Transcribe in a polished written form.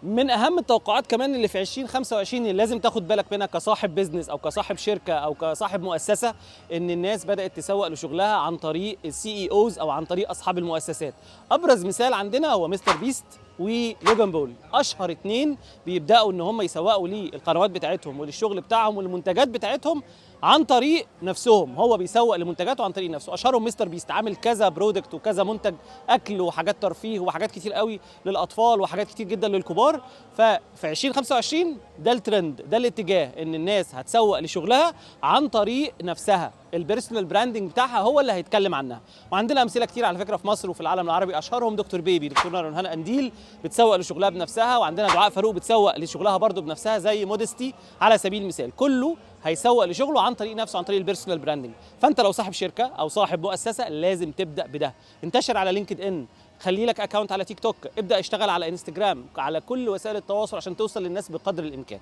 من اهم التوقعات كمان اللي في 2025 اللي لازم تاخد بالك منها كصاحب بيزنس او كصاحب شركه او كصاحب مؤسسه، ان الناس بدات تسوق لشغلها عن طريق السي اي اوز او عن طريق اصحاب المؤسسات. ابرز مثال عندنا هو مستر بيست ولوجان بول، اشهر اتنين بيبداوا ان هم يسوقوا للقنوات بتاعتهم وللشغل بتاعهم وللمنتجات بتاعتهم عن طريق نفسهم. هو بيسوق لمنتجاته عن طريق نفسه. اشهرهم مستر بيست، عامل كذا برودكت وكذا منتج اكل وحاجات ترفيه وحاجات كتير قوي للاطفال وحاجات كتير جدا للكبار. ففي 2025 ده الترند، ده الاتجاه، ان الناس هتسوق لشغلها عن طريق نفسها. البيرسونال براندنج بتاعها هو اللي هيتكلم عنها. وعندنا امثله كتير على فكره في مصر وفي العالم العربي، اشهرهم دكتور بيبي، دكتور نورهان قنديل بتسوق لشغلها بنفسها، وعندنا دعاء فاروق بتسوق لشغلها برضو بنفسها زي مودستي على سبيل المثال. كله هيسوق لشغله عن طريق نفسه، عن طريق البيرسونال براندنج. فانت لو صاحب شركه او صاحب مؤسسه لازم تبدا بده. انتشر على لينكد ان، خلي لك اكونت على تيك توك، ابدا اشتغل على انستجرام، على كل وسائل التواصل عشان توصل للناس بقدر الامكان.